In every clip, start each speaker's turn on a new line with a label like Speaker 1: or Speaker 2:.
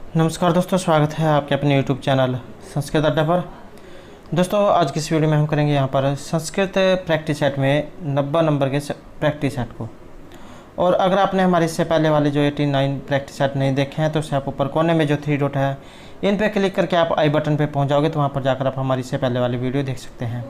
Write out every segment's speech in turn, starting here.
Speaker 1: नमस्कार दोस्तों, स्वागत है आपके अपने YouTube चैनल संस्कृत अड्डा पर। दोस्तों आज की इस वीडियो में हम करेंगे यहाँ पर संस्कृत प्रैक्टिस सेट में 90 नंबर के प्रैक्टिस सेट को। और अगर आपने हमारे इससे पहले वाले जो 89 प्रैक्टिस सेट नहीं देखे हैं तो उसे आप ऊपर कोने में जो 3 डॉट है इन पे क्लिक करके आप आई बटन पे पहुँच जाओगे, तो वहाँ पर जाकर आप हमारी इससे पहले वाली वीडियो देख सकते हैं।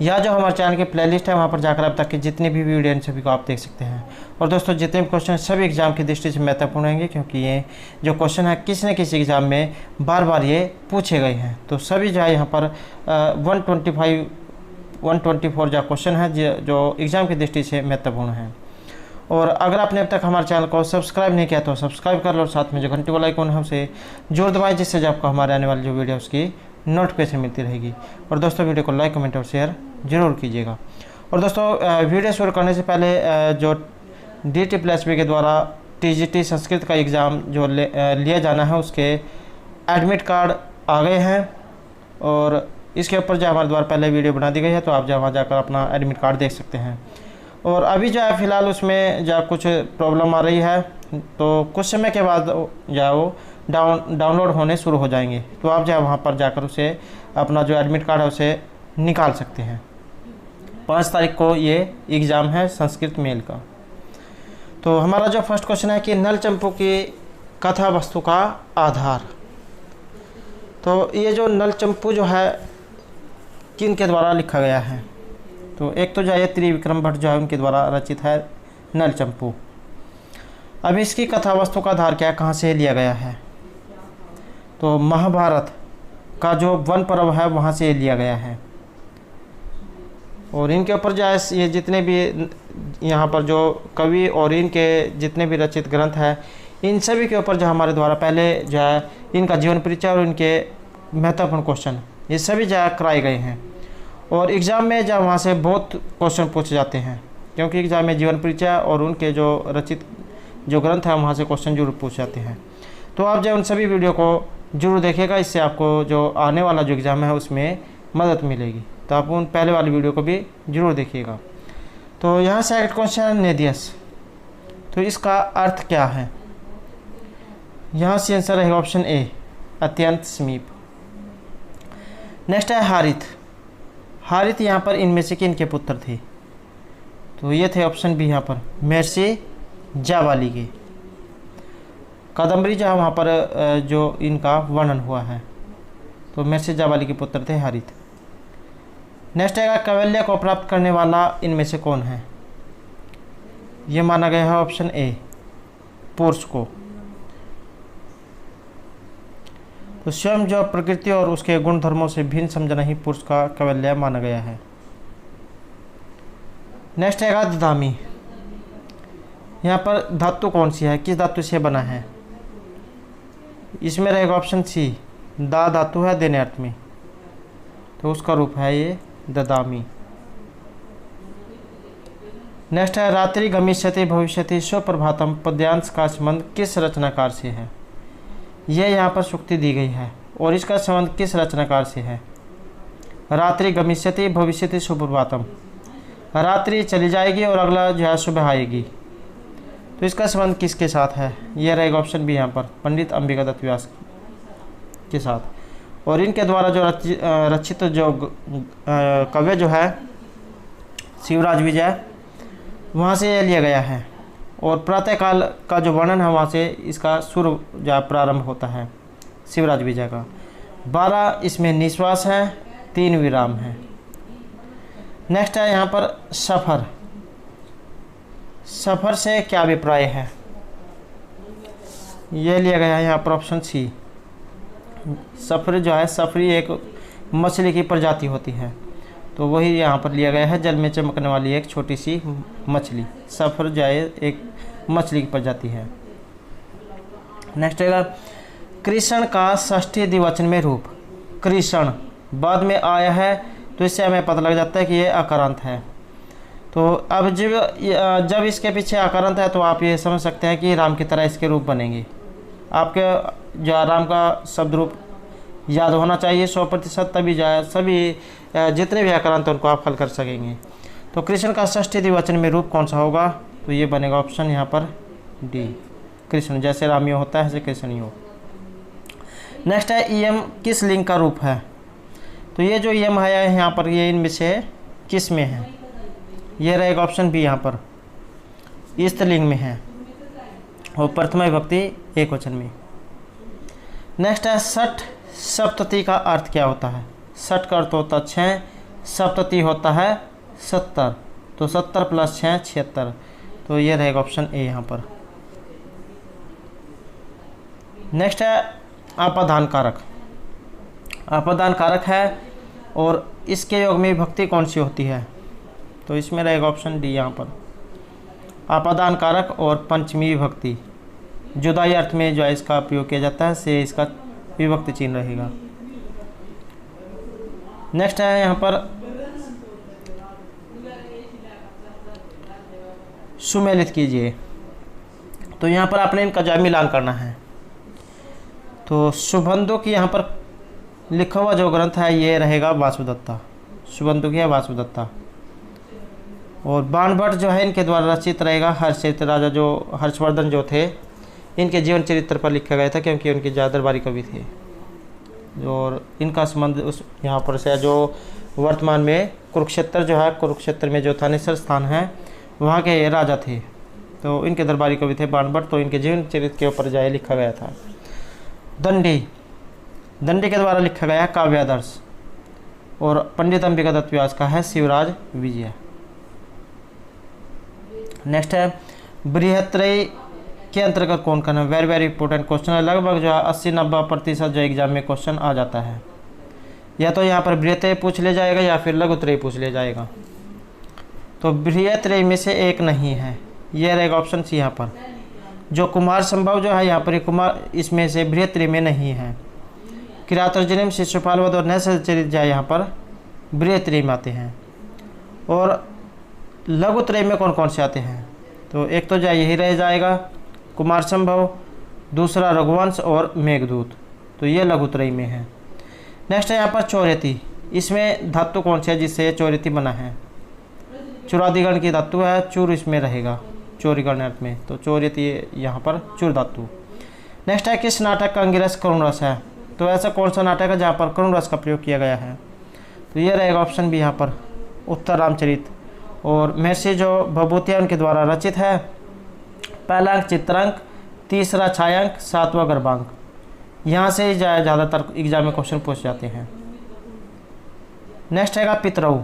Speaker 1: या जो हमारे चैनल की प्लेलिस्ट है वहाँ पर जाकर अब तक की जितनी भी वीडियो इन सभी को आप देख सकते हैं। और दोस्तों जितने भी क्वेश्चन सभी एग्जाम की दृष्टि से महत्वपूर्ण रहेंगे, क्योंकि ये जो क्वेश्चन है किसी न किसी एग्जाम में बार बार ये पूछे गए हैं। तो सभी जो है यहाँ पर 124 जो क्वेश्चन है जो एग्ज़ाम की दृष्टि से महत्वपूर्ण है। और अगर आपने अब तक हमारे चैनल को सब्सक्राइब नहीं किया तो सब्सक्राइब कर लो, और साथ में जो घंटी वाला आइकन है उसे जोर दबाएं, जिससे आपको हमारे आने वाली जो वीडियो उसकी नोटिफिकेशन मिलती रहेगी। और दोस्तों वीडियो को लाइक, कमेंट और शेयर जरूर कीजिएगा। और दोस्तों वीडियो शुरू करने से पहले जो DT+B के द्वारा TGT संस्कृत का एग्ज़ाम जो लिया जाना है उसके एडमिट कार्ड आ गए हैं, और इसके ऊपर जो हमारे द्वारा पहले वीडियो बना दी गई है, तो आप वहाँ जाकर अपना एडमिट कार्ड देख सकते हैं। और अभी जो है फ़िलहाल उसमें जो कुछ प्रॉब्लम आ रही है, तो कुछ समय के बाद जो है वो डाउनलोड होने शुरू हो जाएंगे। तो आप जो है वहाँ पर जाकर उसे अपना जो एडमिट कार्ड है उसे निकाल सकते हैं। 5 तारीख को ये एग्ज़ाम है संस्कृत मेल का। तो हमारा जो फर्स्ट क्वेश्चन है कि नल चंपू की कथा वस्तु का आधार। तो ये जो नल चंपू जो है किन के द्वारा लिखा गया है, तो एक तो जो है त्रिविक्रम भट्ट जो है उनके द्वारा रचित है नल चंपू। अब इसकी कथा वस्तु का आधार क्या है, कहाँ से लिया गया है, तो महाभारत का जो वन पर्व है वहाँ से लिया गया है। और इनके ऊपर जो है ये जितने भी यहाँ पर जो कवि और इनके जितने भी रचित ग्रंथ हैं, इन सभी के ऊपर जो हमारे द्वारा पहले जो है इनका जीवन परिचय और इनके महत्वपूर्ण क्वेश्चन ये सभी जो है कराए गए हैं। और एग्ज़ाम में जो वहाँ से बहुत क्वेश्चन पूछे जाते हैं, क्योंकि एग्ज़ाम में जीवन परिचय और उनके जो रचित जो ग्रंथ हैं वहाँ से क्वेश्चन जरूर पूछे जाते हैं। तो आप जो उन सभी वीडियो को जरूर देखिएगा, इससे आपको जो आने वाला जो एग्ज़ाम है उसमें मदद मिलेगी। तो आप उन पहले वाली वीडियो को भी जरूर देखिएगा। तो यहाँ से एक क्वेश्चन नेदियस, तो इसका अर्थ क्या है, यहाँ से आंसर रहेगा ऑप्शन ए अत्यंत समीप। नेक्स्ट है हारित। हारित यहाँ पर इनमें से किन के पुत्र थे, तो ये थे ऑप्शन बी यहाँ पर महर्षि जाबाली के। कादम्बरी जो है वहाँ पर जो इनका वर्णन हुआ है, तो महर्षि जाबाली के पुत्र थे हारित। नेक्स्ट है कैवल्य को प्राप्त करने वाला इनमें से कौन है, ये माना गया है ऑप्शन ए पुरुष को। तो स्वयं जो प्रकृति और उसके गुण धर्मों से भिन्न समझना ही पुरुष का कैवल्य माना गया है। नेक्स्ट है ददामी। यहाँ पर धातु कौन सी है, किस धातु से बना है, इसमें रहेगा ऑप्शन सी दा धातु है देने अर्थ में, तो उसका रूप है ये ददामी। नेक्स्ट है रात्रि गमिष्यति भविष्यति सुप्रभातम पद्यांश का संबंध किस रचनाकार से है, यह यहाँ पर सूक्ति दी गई है और इसका संबंध किस रचनाकार से है। रात्रि गमिष्यति भविष्यति सुप्रभातम, रात्रि चली जाएगी और अगला जो है सुबह आएगी, तो इसका संबंध किसके साथ है, यह रहेगा ऑप्शन बी यहाँ पर पंडित अंबिका दत्त व्यास के साथ। और इनके द्वारा जो रचित जो काव्य जो है शिवराज विजय वहाँ से यह लिया गया है। और प्रातःकाल का जो वर्णन है वहाँ से इसका सुर जो प्रारंभ होता है शिवराज विजय का। 12 इसमें निश्वास है, 3 विराम है। नेक्स्ट है यहाँ पर सफ़र। सफ़र से क्या अभिप्राय है, यह लिया गया है यहाँ पर ऑप्शन सी सफरी जो है, सफरी एक मछली की प्रजाति होती है, तो वही यहाँ पर लिया गया है, जल में चमकने वाली एक छोटी सी मछली। सफर जो है एक मछली की प्रजाति है। नेक्स्ट है कृष्ण का षष्ठी द्विवचन में रूप। कृष्ण बाद में आया है, तो इससे हमें पता लग जाता है कि ये अकारांत है। तो अब जब इसके पीछे अकारांत है तो आप ये समझ सकते हैं कि राम की तरह इसके रूप बनेंगे। आपके जो राम का शब्द रूप याद होना चाहिए 100%, तभी जो सभी जितने भी अकारांत उनको आप हल कर सकेंगे। तो कृष्ण का षष्ठी द्विवचन में रूप कौन सा होगा, तो ये बनेगा ऑप्शन यहाँ पर डी, कृष्ण। जैसे रामियो होता है ऐसे कृष्णियो। नेक्स्ट है ईएम किस लिंग का रूप है। तो ये जो ईएम आया है यहाँ पर, ये इनमें से किस में है। ये रहेगा ऑप्शन बी यहाँ पर, स्त्रीलिंग में है और प्रथमा विभक्ति एक वचन में। नेक्स्ट है षठ सप्तति का अर्थ क्या होता है। षठ का अर्थ होता है 6, सप्तति होता है 70, तो 70 + 6 76, तो ये रहेगा ऑप्शन ए यहाँ पर। नेक्स्ट है आपादान कारक। आपादान कारक है और इसके योग में विभक्ति कौन सी होती है। तो इसमें रहेगा ऑप्शन डी यहाँ पर, आपादान कारक और पंचमी विभक्ति। जुदाई अर्थ में जो है इसका उपयोग किया जाता है, से इसका विभक्ति चिन्ह रहेगा। नेक्स्ट है यहाँ पर सुमेलित कीजिए। तो यहाँ पर आपने इनका जो है मिलान करना है। तो सुबंधु की यहाँ पर लिखा हुआ जो ग्रंथ है ये रहेगा वासुदत्ता, सुबंधु की है वासुदत्ता। और बाणभट्ट जो है इनके द्वारा रचित रहेगा हर्षचरित। राजा जो हर्षवर्धन जो थे, इनके जीवन चरित्र पर लिखा गया था क्योंकि उनके ज़्यादा दरबारी कवि थे। और इनका संबंध उस यहाँ पर से जो वर्तमान में कुरुक्षेत्र जो है, कुरुक्षेत्र में जो थानेश्वर स्थान है वहाँ के राजा थे, तो इनके दरबारी कवि थे बाणभट्ट, तो इनके जीवन चरित्र के ऊपर जो लिखा गया था। दंडी, दंडी के द्वारा लिखा गया काव्यादर्श और पंडित अंबिका दत्त व्यास का है शिवराज विजय। नेक्स्ट है बृहत्त्रयी के अंतर्गत कौन कौन है। वेरी वेरी इंपॉर्टेंट क्वेश्चन है, लगभग जो है 80-90% जो एग्जाम में क्वेश्चन आ जाता है। या तो यहाँ पर बृहत्त्रयी पूछ ले जाएगा या फिर लघुत्रयी पूछ ले जाएगा। तो बृहत्त्रयी में से एक नहीं है, ये रहेगा ऑप्शन सी यहाँ पर। जो कुमार संभव जो है यहाँ पर कुमार इसमें से बृहत्त्रयी में नहीं है। किरातर्जुनीम, शिशुपाल वध और नैषधीचरित जो है यहाँ पर बृहत्त्रयी में आते हैं। और लघुत्रयी में कौन कौन से आते हैं। तो एक तो जो यही रह जाएगा कुमार संभव, दूसरा रघुवंश और मेघदूत, तो ये लघुत्रयी में है। नेक्स्ट है यहाँ पर चौरेती। इसमें धातु कौन सी है जिससे चौरेती बना है। चुरादिगण की धातु है, चूर इसमें रहेगा चौरीगण अर्थ में, तो चौरेती यहाँ पर चूर धातु। नेक्स्ट है किस नाटक का अंगिरस करुण रस है। तो ऐसा कौन सा नाटक है जहाँ पर करुण रस का प्रयोग किया गया है। तो ये रहेगा ऑप्शन बी यहाँ पर, उत्तर रामचरित। और महर्षि जो भभूतिया उनके द्वारा रचित है। पहला अंक चित्रांक, तीसरा छायांक, 7वां गर्भांक। यहाँ से ज़्यादातर एग्जाम में क्वेश्चन पूछ जाते हैं। नेक्स्ट हैगा पितरऊ।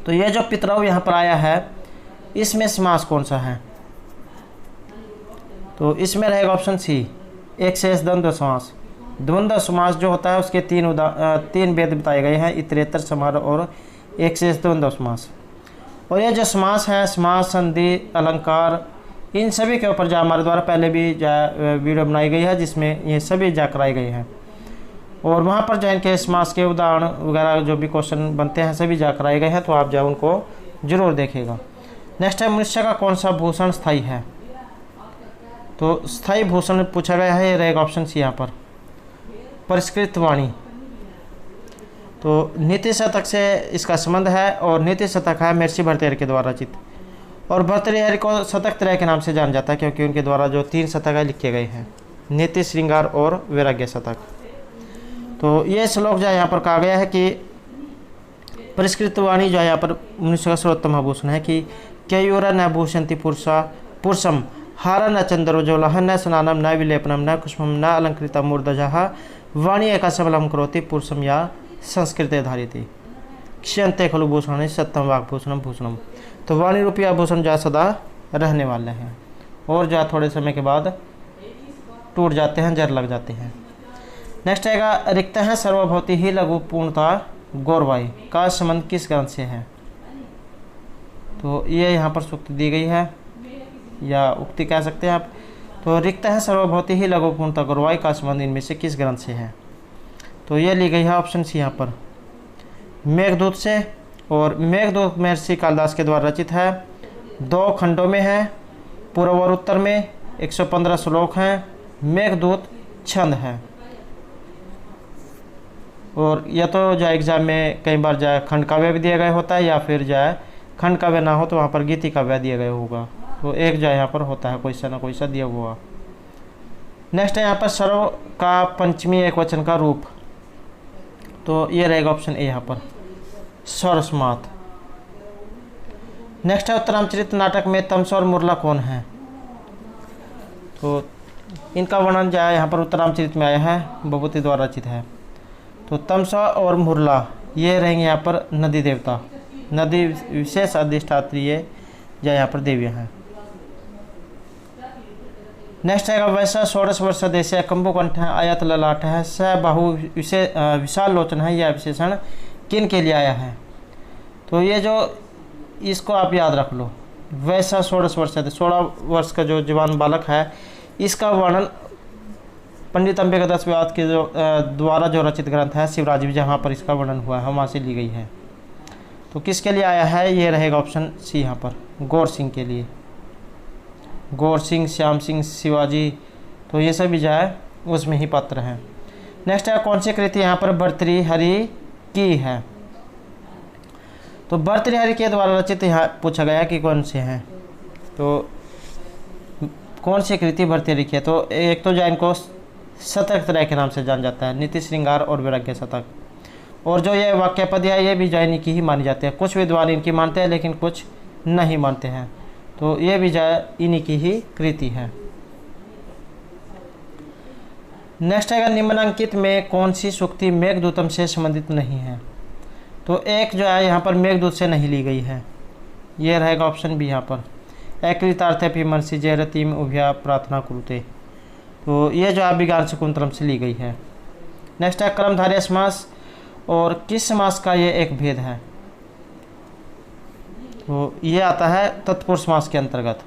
Speaker 1: तो ये जो पितरऊ यहाँ पर आया है, इसमें समास कौन सा है। तो इसमें रहेगा ऑप्शन सी, एक शेष द्वंद्व समास। द्वंद्व समास जो होता है उसके तीन भेद बताए गए हैं, इतरेतर, समारोह और एक शेष द्वंद्व समास। और ये जो समास है, समास, संधि, अलंकार, इन सभी के ऊपर जो हमारे द्वारा पहले भी वीडियो बनाई गई है जिसमें ये सभी जा कराए गए हैं। और वहाँ पर जो इनके समास के उदाहरण वगैरह जो भी क्वेश्चन बनते हैं सभी जा कराए गए हैं, तो आप जो उनको जरूर देखेगा। नेक्स्ट है मनुष्य का कौन सा भूषण स्थायी है। तो स्थायी भूषण पूछा गया है, ये रहेगा ऑप्शन सी यहाँ पर, परिष्कृत वाणी। तो नीति शतक से इसका संबंध है और नीति शतक है महर्षि भर्तृहरि के द्वारा रचित। और भर्तृहरि को शतक त्रय के नाम से जाना जाता है क्योंकि उनके द्वारा जो 3 शतक लिखे गए हैं, नीति, श्रृंगार और वैराग्य शतक। तो ये श्लोक जो है यहाँ पर कहा गया है कि परिष्कृत वाणी जो है यहाँ पर मनुष्य का सर्वोत्तम आभूषण है कि केयूर न भूषंति पुरुषम हार न चंद्रोज्वल न स्नानम न विलेपनम न कुष्मम न अलंकृता मूर्धजा वाणी एका सबलम करोति पुरुषम या संस्कृते धारिति क्षयंते खलु भूषण सत्यम वाग्भूषणम भूषणम। तो वाणी रूपी आभूषण जो सदा रहने वाले हैं और जो थोड़े समय के बाद टूट जाते हैं, जर लग जाते हैं। नेक्स्ट आएगा रिक्त है सर्वभौति ही लघु पूर्णता गौरवाई का संबंध किस ग्रंथ से है। तो ये यहाँ पर सूक्ति दी गई है या उक्ति कह सकते हैं आप। तो रिक्त है सर्वभौति ही लघु पूर्णता गौरवाई का संबंध इनमें से किस ग्रंथ से है। तो ये ली गई है ऑप्शन सी यहाँ पर, मेघदूत से। और मेघदूत महर्षि कालिदास के द्वारा रचित है, 2 खंडों में है, पूर्व और उत्तर में, 115 श्लोक हैं। मेघदूत छंद है। और या तो जो एग्जाम में कई बार जो खंड काव्य भी दिया गया होता है या फिर जो खंड काव्य ना हो तो वहाँ पर गीति काव्य दिया गया होगा। तो एक जो यहाँ पर होता है कोई सा ना कोई सा दिया हुआ। नेक्स्ट है यहाँ पर सर्व का पंचमी एक वचन का रूप, तो ये रहेगा ऑप्शन ए यहाँ पर सरस्मात। नेक्स्ट है उत्तरामचरित नाटक में तमसा और मुरला कौन है, तो इनका वर्णन जो है यहाँ पर उत्तरामचरित में आया है, भभूति द्वारा रचित है। तो तमसा और मुरला ये रहेंगे यहाँ पर नदी देवता, नदी विशेष अधिष्ठात्री या यहाँ पर देवियाँ हैं। नेक्स्ट है वैसा षोडश वर्ष देश है, कंबुकंठ है, आयत ललाट है, स बाहु विशाल लोचन है, यह विशेषण किन के लिए आया है, तो ये जो इसको आप याद रख लो, वैसा षोडश वर्ष है, 16 वर्ष का जो जवान बालक है, इसका वर्णन पंडित अंबिकादास व्यास के जो द्वारा जो रचित ग्रंथ है शिवराज भी, जहाँ पर इसका वर्णन हुआ है वहाँ से ली गई है। तो किसके लिए आया है, ये रहेगा ऑप्शन सी यहाँ पर गौर सिंह के लिए, गौर सिंह, श्याम सिंह, शिवाजी, तो ये सभी जो है उसमें ही पात्र हैं। नेक्स्ट है कौन सी कृति यहाँ पर भर्तृहरि की है, तो भर्तृहरि के द्वारा रचित यहाँ पूछा गया कि कौन से हैं, तो कौन सी कृति भर्तृहरि की है, तो एक तो जो इनको शतक त्रय के नाम से जान जाता है, नीति श्रृंगार और वैराग्य शतक, और जो ये वाक्य पद है ये भी जैनी की ही मानी जाती है, कुछ विद्वान इनकी मानते हैं लेकिन कुछ नहीं मानते हैं, तो ये भी जय इन्हीं की ही कृति है। नेक्स्ट है निम्नांकित में कौन सी सूक्ति मेघदूतम से संबंधित नहीं है, तो एक जो है यहाँ पर मेघदूत से नहीं ली गई है, ये रहेगा ऑप्शन बी यहाँ पर एकृतार्थेपि मनसि जयरतिम उभया प्रार्थना कुरुते, तो ये जो है विज्ञान शकुंतलम से ली गई है। नेक्स्ट है कर्मधारय समास और किस समास का ये एक भेद है, तो ये आता है तत्पुरुष समास के अंतर्गत।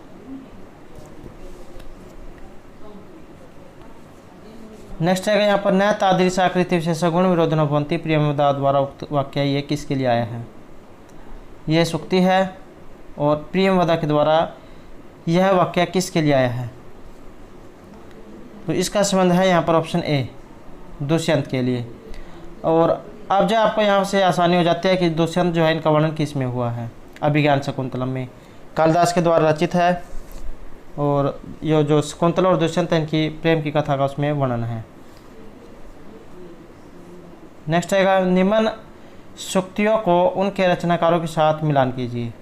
Speaker 1: नेक्स्ट है यहाँ पर न तादृश आकृति विशेष गुण विरोध न भवंती प्रियमदा द्वारा उक्त वाक्य ये किसके लिए आया है, ये सूक्ति है, और प्रियमदा के द्वारा यह वाक्य किसके लिए आया है, तो इसका संबंध है यहाँ पर ऑप्शन ए दुष्यंत के लिए। और अब जो आपको यहाँ से आसानी हो जाती है कि दुष्यंत जो है इनका वर्णन किस में हुआ है, अभिज्ञान शकुंतलम में कालिदास के द्वारा रचित है, और ये जो शकुंतला और दुष्यंत इनकी प्रेम की कथा का उसमें वर्णन है। नेक्स्ट है निम्न सूक्तियों को उनके रचनाकारों के साथ मिलान कीजिए,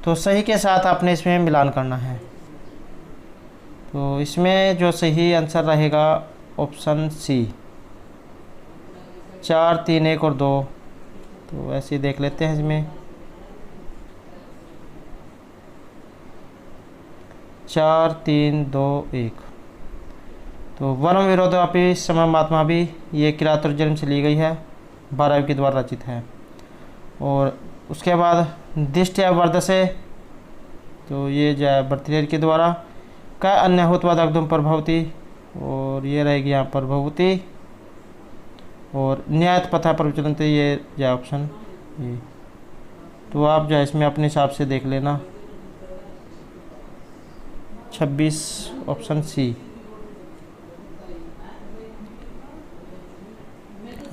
Speaker 1: तो सही के साथ आपने इसमें मिलान करना है, तो इसमें जो सही आंसर रहेगा ऑप्शन सी 4, 3, 1 और 2, तो ऐसे ही देख लेते हैं इसमें 4, 3, 2, 1, तो वर्म विरोधापि सममात्मा भी ये किरातुर जन्म से ली गई है, 12वीं के द्वारा रचित है। और उसके बाद दिष्ट्या वर्धसे, तो ये जो है भर्तृहरि के द्वारा का अन्य होतवाद अग्दुम पर भवती, और ये रहेगी यहाँ पर भवती, और न्यायत पथा पर विचलनते, ये जो है ऑप्शन ये, तो आप जो है इसमें अपने हिसाब से देख लेना 26 ऑप्शन सी,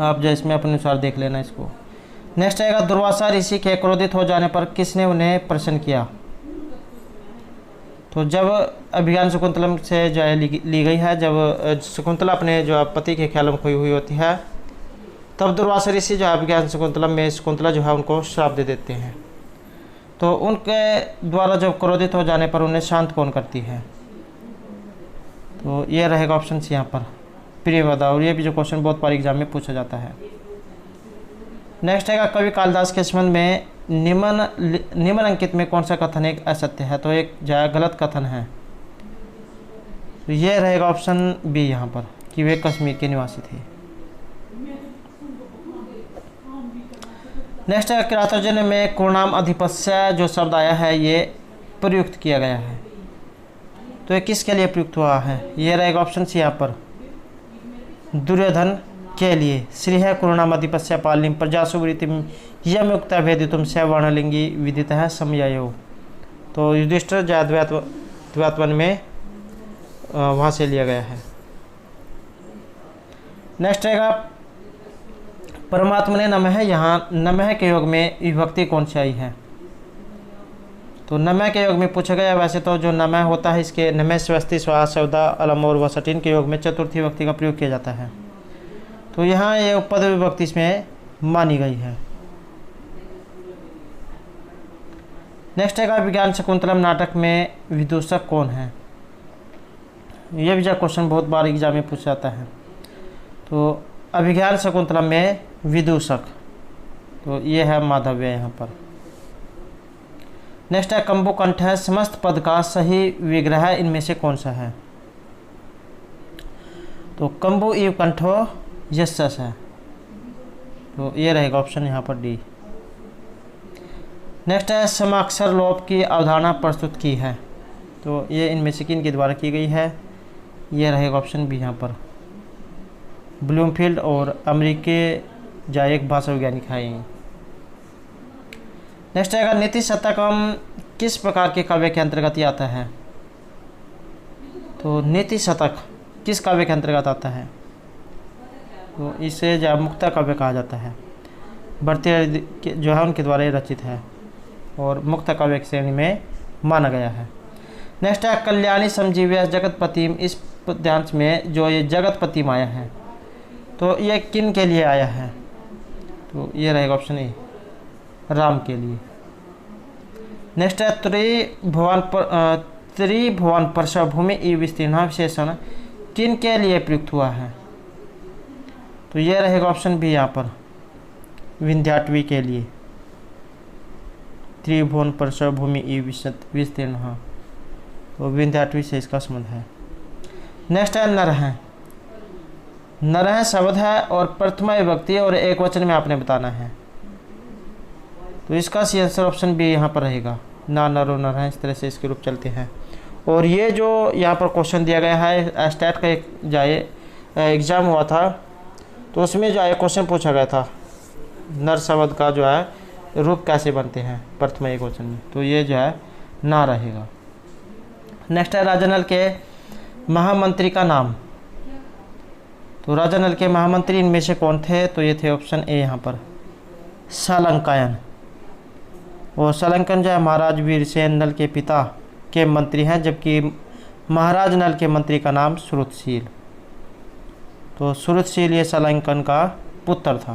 Speaker 1: आप जो इसमें अपने अनुसार देख लेना इसको। नेक्स्ट आएगा दुर्वासा ऋषि के क्रोधित हो जाने पर किसने उन्हें प्रसन्न किया, तो जब अभिज्ञान शकुंतलम से जो है ली गई है, जब शकुंतला अपने जो पति के ख्याल में खोई हुई होती है, तब दुर्वासा ऋषि जो है अभिज्ञान शकुंतलम में शकुंतला जो है उनको श्राप दे देते हैं, तो उनके द्वारा जब क्रोधित हो जाने पर उन्हें शांत कौन करती है, तो ये रहेगा ऑप्शन सी यहाँ पर प्रियवदा, और ये भी जो क्वेश्चन बहुत बार एग्जाम में पूछा जाता है। नेक्स्ट है कवि कालिदास के संबंध में निम्नलिखित में कौन सा कथन एक असत्य है, तो एक जो है गलत कथन है, तो ये रहेगा ऑप्शन बी यहाँ पर कि वे कश्मीर के निवासी थे। नेक्स्ट है किरातोजन में कुर्णाम अधिपस्य जो शब्द आया है ये प्रयुक्त किया गया है, तो ये किसके लिए प्रयुक्त हुआ है, ये रहेगा ऑप्शन सी यहाँ पर दुर्योधन के लिए। श्री है कुरुणामधिपस्य पालिम प्रजासुवृत्तिम यमुक्ता भेदितुम से वर्णलिंगी विदित है समयो, तो युधिष्ठिर द्वैतवन में वहाँ से लिया गया है। नेक्स्ट रहेगा परमात्मा ने नमः, यहाँ नमः के योग में विभक्ति कौन सी आई है, तो नमय के योग में पूछा गया। वैसे तो जो नमय होता है इसके नमय स्वस्ति स्वा सौदा अलम और वसटिन के योग में चतुर्थी विभक्ति का प्रयोग किया जाता है। तो यहाँ ये उपपद विभक्ति इसमें मानी गई है। नेक्स्ट है अभिज्ञान शकुंतलम नाटक में विदूषक कौन है। ये भी जो क्वेश्चन बहुत बार एग्जाम में पूछा जाता है। तो अभिज्ञान शकुंतलम में विदूषक तो ये है माधव्य यहाँ पर। नेक्स्ट है कंबुकंठ है समस्त पद का सही विग्रह इनमें से कौन सा है। तो कंबु इव कंठो यशस है। तो ये रहेगा ऑप्शन यहाँ पर डी। नेक्स्ट है समाक्षर लोप की अवधारणा प्रस्तुत की है। तो ये इनमें से किन के द्वारा की गई है। ये रहेगा ऑप्शन बी यहाँ पर ब्लूमफील्ड और अमेरिकी जायक भाषा वैज्ञानिक है। नेक्स्ट आएगा नीति शतकम किस प्रकार के काव्य के अंतर्गत आता है। तो नीति शतक किस काव्य के अंतर्गत आता है। तो इसे जो मुक्ता काव्य कहा जाता है। भारतीय जो है उनके द्वारा रचित है और मुक्ता काव्य की श्रेणी में माना गया है। नेक्स्ट है कल्याणी समजीव्य जगतपतिम। इस पद्यांश में जो ये जगतपतिम आया है तो ये किन के लिए आया है। तो ये रहेगा ऑप्शन ए राम के लिए। नेक्स्ट है त्रिभुवन प्रसभूमि ई विस्तीर्ण विशेषण किन के लिए प्रयुक्त हुआ है। तो ये रहेगा ऑप्शन बी यहाँ पर विंध्याटवी के लिए। त्रिभुवन प्रसभूमि ई विस्तीर्ण, हाँ तो विंध्याटवी से इसका संबंध है। नेक्स्ट है नरह। नरह शब्द है और प्रथमा विभक्ति और एक वचन में आपने बताना है। तो इसका सी आंसर ऑप्शन बी यहाँ पर रहेगा ना नरो नरह। इस तरह से इसके रूप चलते हैं। और ये जो यहाँ पर क्वेश्चन दिया गया है स्टैट का एक जाए एग्ज़ाम हुआ था तो उसमें जो है क्वेश्चन पूछा गया था नर शब्द का जो है रूप कैसे बनते हैं प्रथमा एक वचन में। तो ये जो है ना रहेगा। नेक्स्ट है राजा नल के महामंत्री का नाम। तो राजा नल के महामंत्री इनमें से कौन थे। तो ये थे ऑप्शन ए यहाँ पर सालंकायन। और सालंकन जो है महाराज वीरसेन नल के पिता के मंत्री हैं जबकि महाराज नल के मंत्री का नाम श्रुतशील। तो श्रुतशील ये सालंकन का पुत्र था।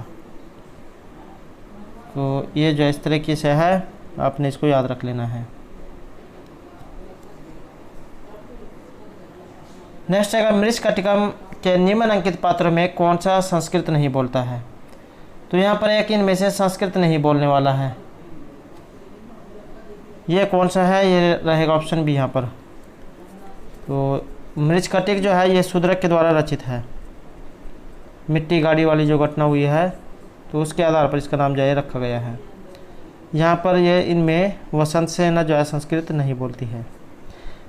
Speaker 1: तो ये जो इस तरीके से है आपने इसको याद रख लेना है। नेक्स्ट है मृच्छकटिकम के निम्नलिखित पात्रों में कौन सा संस्कृत नहीं बोलता है। तो यहाँ पर एक इनमें से संस्कृत नहीं बोलने वाला है। ये कौन सा है। ये रहेगा ऑप्शन बी यहाँ पर। तो मृच्छकटिक जो है ये शूद्रक के द्वारा रचित है। मिट्टी गाड़ी वाली जो घटना हुई है तो उसके आधार पर इसका नाम जो है रखा गया है। यहाँ पर ये इनमें वसंत सेना जो है संस्कृत नहीं बोलती है।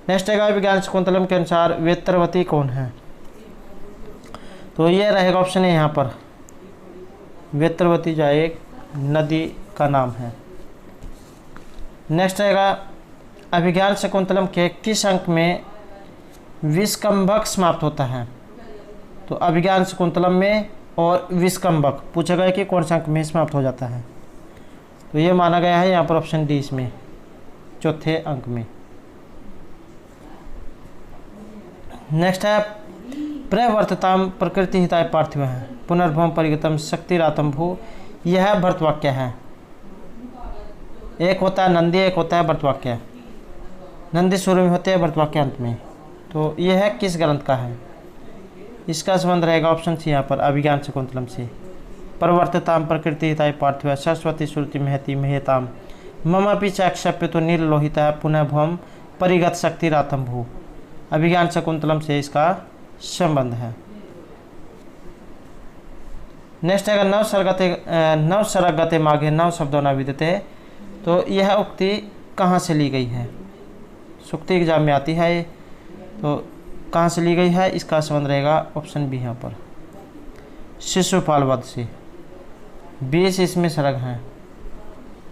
Speaker 1: नेक्स्ट है विज्ञान शकुंतलम के अनुसार वेत्रवती कौन है। तो ये रहेगा ऑप्शन है यहाँ पर वेत्रवती जो एक नदी का नाम है। नेक्स्ट रहेगा अभिज्ञान शकुंतलम के किस अंक में विस्कंभक समाप्त होता है। तो अभिज्ञान शकुंतलम में और विस्कंभक पूछा गया कि कौन सा अंक में समाप्त हो जाता है। तो ये माना गया है यहाँ पर ऑप्शन डी इसमें चौथे अंक में। नेक्स्ट है प्रवर्तताम प्रकृति हिताय पार्थिव है पुनर्भवम परिगतम शक्तिरातम भू। यह भर्तवाक्य है। एक होता है नंदी एक होता है भर्तवाक्य। नंदी शुरू में होते हैं भर्तवाक्य अंत में। तो यह है किस ग्रंथ का है। इसका संबंध रहेगा ऑप्शन सी यहाँ पर अभिज्ञान शकुंतलम से। प्रवर्तताम प्रकृति हिताय पार्थिव सरस्वती श्रुति महति महेताम मम पीछे अक्षप्य तो नील लोहिता पुनः भवम परिगत शक्तिरातम भू। अभिज्ञान शकुंतलम से इसका संबंध है। नेक्स्ट है नव सरगते माघे नव शब्दों न विदते। तो यह उक्ति कहाँ से ली गई है। सुक्ति एग्जाम में आती है। तो कहाँ से ली गई है इसका संबंध रहेगा ऑप्शन बी यहाँ पर शिशुपाल वध से। 20 इसमें सरग हैं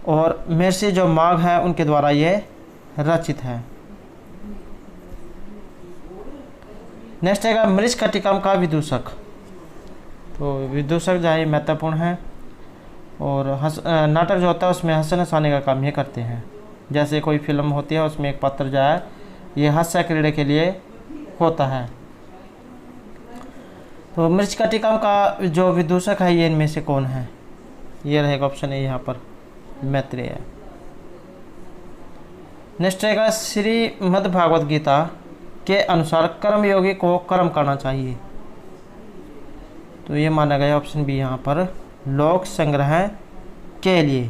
Speaker 1: और महर्षि जो माघ है उनके द्वारा ये रचित है। नेक्स्ट है मृच्छकटिकम का विदूषक। तो विदूषक जो है महत्वपूर्ण है और नाटक जो होता है उसमें हंसने हंसाने का काम ये करते हैं। जैसे कोई फिल्म होती है उसमें एक पात्र जो है ये हास्य क्रीड़ा के लिए होता है। तो मृच्छकटिकम का जो विदूषक है ये इनमें से कौन है? ये रहेगा ऑप्शन ए यहाँ पर मैत्रेय। नेक्स्ट रहेगा श्रीमद् भागवत गीता के अनुसार कर्मयोगी को कर्म करना चाहिए। तो ये माना गया ऑप्शन बी यहाँ पर लोक संग्रह के लिए।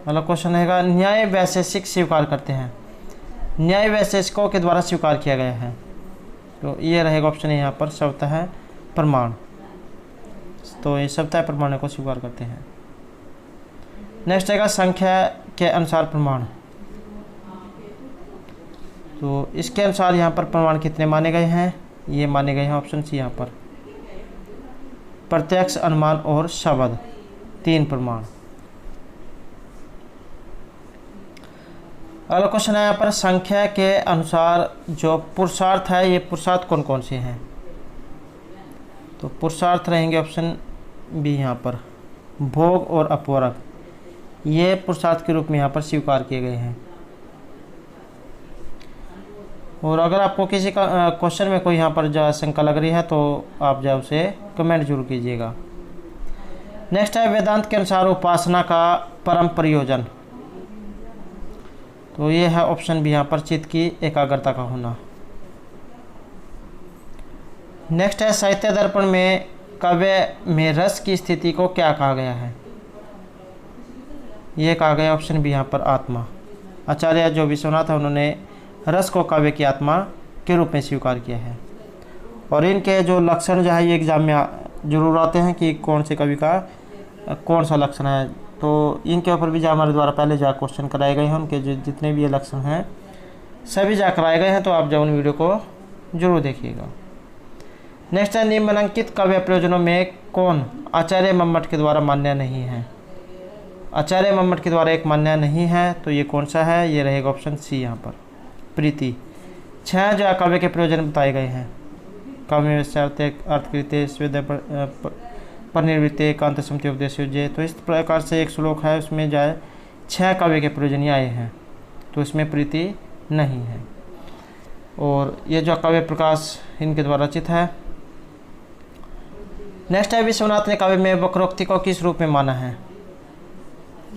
Speaker 1: मतलब क्वेश्चन रहेगा न्याय वैशेषिक स्वीकार करते हैं, न्याय वैशेषिकों के द्वारा स्वीकार किया गया है। तो ये रहेगा ऑप्शन यहाँ पर स्वतः प्रमाण। तो ये स्वतः प्रमाण को स्वीकार करते हैं। नेक्स्ट रहेगा संख्या के अनुसार प्रमाण। तो इसके अनुसार यहाँ पर प्रमाण कितने माने गए हैं? ये माने गए हैं ऑप्शन सी यहाँ पर प्रत्यक्ष, अनुमान और शब्द, 3 प्रमाण। अगला क्वेश्चन है यहाँ पर संख्या के अनुसार जो पुरुषार्थ है ये पुरुषार्थ कौन कौन से हैं? तो पुरुषार्थ रहेंगे ऑप्शन बी यहाँ पर भोग और अपवर्ग, ये पुरुषार्थ के रूप में यहाँ पर स्वीकार किए गए हैं। और अगर आपको किसी का क्वेश्चन में कोई यहाँ पर जो शंका लग रही है तो आप जो उसे कमेंट जरूर कीजिएगा। नेक्स्ट है वेदांत के अनुसार उपासना का परम प्रयोजन। तो ये है ऑप्शन बी यहाँ पर चित्त की एकाग्रता का होना। नेक्स्ट है साहित्य दर्पण में काव्य में रस की स्थिति को क्या कहा गया है? ये कहा गया ऑप्शन बी यहाँ पर आत्मा। आचार्य जो विश्वनाथ है उन्होंने रस को काव्य की आत्मा के रूप में स्वीकार किया है। और इनके जो लक्षण जो है ये एग्जाम में जरूर आते हैं कि कौन से कवि का कौन सा लक्षण है। तो इनके ऊपर भी जो हमारे द्वारा पहले जा क्वेश्चन कराए गए हैं उनके जो जितने भी ये लक्षण हैं सभी जा कराए गए हैं। तो आप जब उन वीडियो को जरूर देखिएगा। नेक्स्ट है निम्नलिखित काव्य प्रयोजनों में कौन आचार्य मम्मट के द्वारा मान्य नहीं है? आचार्य मम्मट के द्वारा एक मान्य नहीं है तो ये कौन सा है? ये रहेगा ऑप्शन सी यहाँ पर प्रीति। 6 जो काव्य के प्रयोजन बताए गए हैं काव्य अर्थकृत्य स्वेद परिनिवृत्ति एकांत समति उपदेश। तो इस प्रकार से एक श्लोक है उसमें जो है 6 काव्य के प्रयोजन आए हैं तो इसमें प्रीति नहीं है। और ये जो काव्य प्रकाश इनके द्वारा रचित है। नेक्स्ट है विश्वनाथ ने काव्य में वक्रोक्ति को किस रूप में माना है?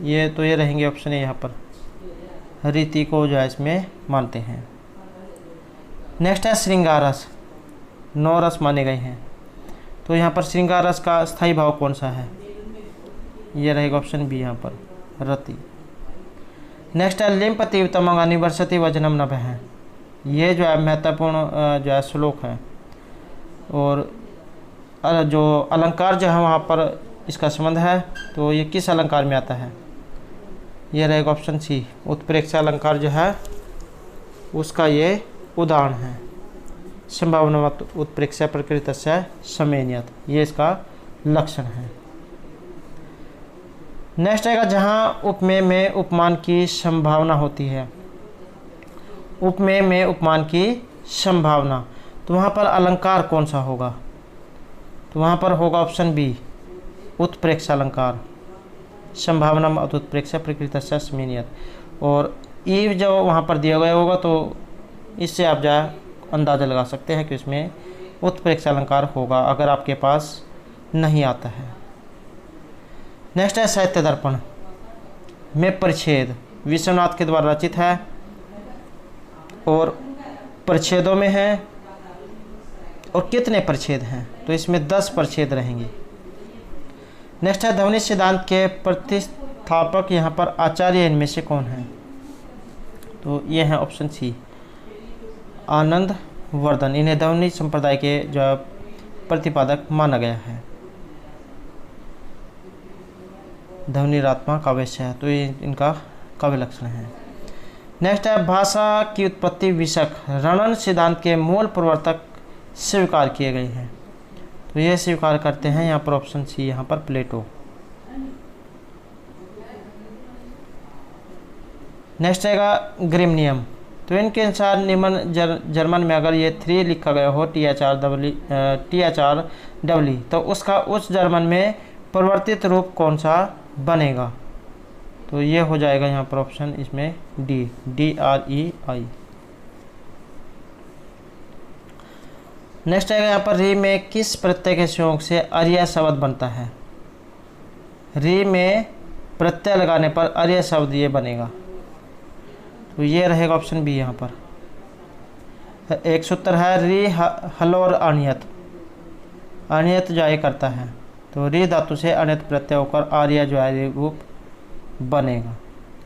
Speaker 1: ये तो ये रहेंगे ऑप्शन है यहाँ पर रीति को जो है इसमें मानते हैं। नेक्स्ट है श्रृंगार रस, 9 रस माने गए हैं तो यहाँ पर श्रृंगार रस का स्थायी भाव कौन सा है? ये रहेगा ऑप्शन बी यहाँ पर रति। नेक्स्ट है लिम्पति उत्तमंगानि वर्षति वजनम नभ है। ये जो है महत्वपूर्ण जो है श्लोक है। और जो अलंकार जो है वहाँ पर इसका संबंध है तो ये किस अलंकार में आता है? ये रहेगा ऑप्शन सी उत्प्रेक्षा अलंकार जो है उसका ये उदाहरण है। संभावनावत उत्प्रेक्षा प्रकृतस्य समेनियत, ये इसका लक्षण है। नेक्स्ट आएगा जहाँ उपमेय में उपमान की संभावना होती है। उपमेय में उपमान की संभावना तो वहाँ पर अलंकार कौन सा होगा? तो वहाँ पर होगा ऑप्शन बी उत्प्रेक्षा अलंकार। संभावना उत्प्रेक्षा प्रकृतस्य समेनियत। और ई जब वहाँ पर दिया गया होगा तो इससे आप जो अंदाज़ा लगा सकते हैं कि इसमें उत्प्रेक्षा अलंकार होगा अगर आपके पास नहीं आता है। नेक्स्ट है साहित्य दर्पण में परिच्छेद विश्वनाथ के द्वारा रचित है और परिच्छेदों में है और कितने परिच्छेद हैं? तो इसमें 10 परिच्छेद रहेंगे। नेक्स्ट है ध्वनि सिद्धांत के प्रतिस्थापक यहाँ पर आचार्य इनमें से कौन है? तो ये है ऑप्शन सी आनंद वर्धन। इन्हें ध्वनि संप्रदाय के जो प्रतिपादक माना गया है। ध्वनिरात्मा काव्य है तो ये इनका काव्य लक्षण है। नेक्स्ट है भाषा की उत्पत्ति विषक रणन सिद्धांत के मूल प्रवर्तक स्वीकार किए गए हैं। तो ये स्वीकार करते हैं यहाँ पर ऑप्शन सी यहाँ पर प्लेटो। नेक्स्ट आएगा ग्रिम नियम। तो इनके अनुसार निम्न जर्मन में अगर ये 3 लिखा गया हो THR डबली तो उसका उस जर्मन में परिवर्तित रूप कौन सा बनेगा। तो ये हो जाएगा यहाँ पर ऑप्शन इसमें डी, DREI। नेक्स्ट आएगा यहाँ पर री में किस प्रत्यय के संयोग से अर्य शब्द बनता है। री में प्रत्यय लगाने पर अर्य शब्द ये बनेगा। तो ये रहेगा ऑप्शन बी यहाँ पर। एक सूत्र है री हल और अनियत, अनियत जो है करता है, तो री धातु से अनियत प्रत्यय होकर आर्य जो है रूप बनेगा,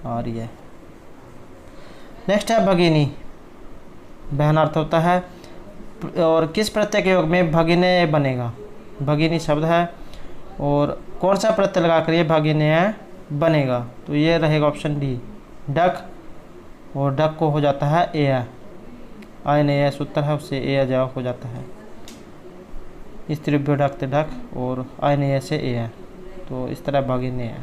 Speaker 1: आर्य। नेक्स्ट है भगिनी, बहन अर्थ होता है, और किस प्रत्यय के योग में भगिने बनेगा। भगिनी शब्द है और कौन सा प्रत्यय लगाकर ये भगिने बनेगा। तो ये रहेगा ऑप्शन डी, डक, और डक को हो जाता है ए, आयन ए सूत्र है उससे ए जवाब हो जाता है। इस त्रिभ्यो डक डक और आयन ए से ए, तो इस तरह भगिने है।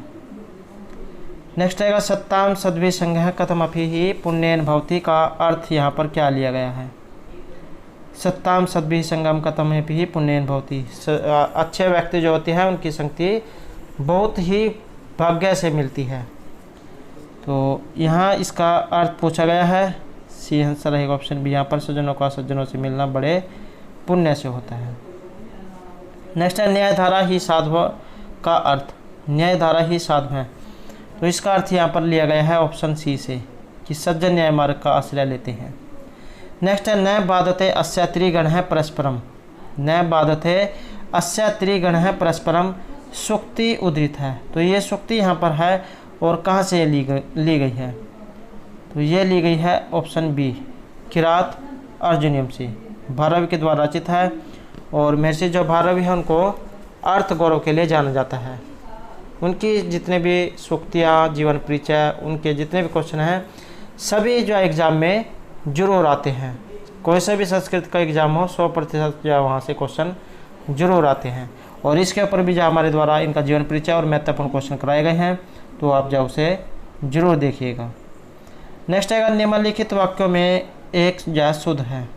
Speaker 1: नेक्स्ट आएगा सत्ताम सद्भि संज्ञा कथमपि ही पुण्येन भवति का अर्थ यहाँ पर क्या लिया गया है। सत्ताम सद्भि संगम कथमपि ही पुण्येन भवति, अच्छे व्यक्ति जो होते हैं उनकी संगति बहुत ही भाग्य से मिलती है। तो यहाँ इसका अर्थ पूछा गया है, सी आंसर रहेगा ऑप्शन बी। यहाँ पर सज्जनों का सज्जनों से मिलना बड़े पुण्य से होता है। नेक्स्ट है न्यायधारा ही साधु का अर्थ, न्यायधारा ही साधु है, तो इसका अर्थ यहाँ पर लिया गया है ऑप्शन सी से कि सज्जन न्याय मार्ग का आश्रय लेते हैं। नेक्स्ट है न बाधते अस्य त्रिगण है परस्परम, न बाधते अस्य त्रिगण है परस्परम, सुक्ति उद्धृत है। तो ये सुक्ति यहाँ पर है और कहाँ से ली गई है। तो ये ली गई है ऑप्शन बी, किरात अर्जुनियम से, भारवी के द्वारा रचित है। और महर्षि जो भारवी है उनको अर्थ गौरव के लिए जाना जाता है। उनकी जितने भी सूक्तियाँ, जीवन परिचय, उनके जितने भी क्वेश्चन हैं सभी जो एग्ज़ाम में जरूर आते हैं। कोई सा भी संस्कृत का एग्ज़ाम हो 100% जो है वहाँ से क्वेश्चन जरूर आते हैं। और इसके ऊपर भी जो हमारे द्वारा इनका जीवन परिचय और महत्वपूर्ण क्वेश्चन कराए गए हैं, तो आप जो उसे जरूर देखिएगा। नेक्स्ट आएगा निम्नलिखित वाक्यों में एक जो शुद्ध है,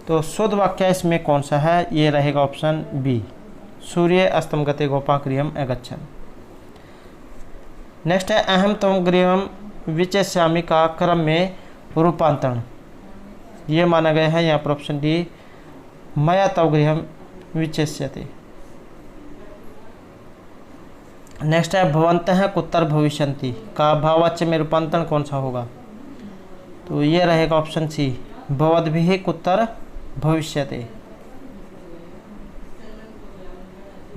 Speaker 1: तो शुद्ध वाक्य इसमें कौन सा है। ये रहेगा ऑप्शन बी, सूर्य अस्तम गते गोपा गृहम अगच्छन्। नेक्स्ट है अहम तम गृहम विचेष्यामि का क्रम में रूपांतरण, ये माना गया है यहाँ पर ऑप्शन डी, मया तव गृहम विचेष्यते। नेक्स्ट है भवन्तः कुत्र भविष्यन्ति का भाववाच्य में रूपांतरण कौन सा होगा। तो ये रहेगा ऑप्शन सी, भवद्भिः कुत्र भविष्यते।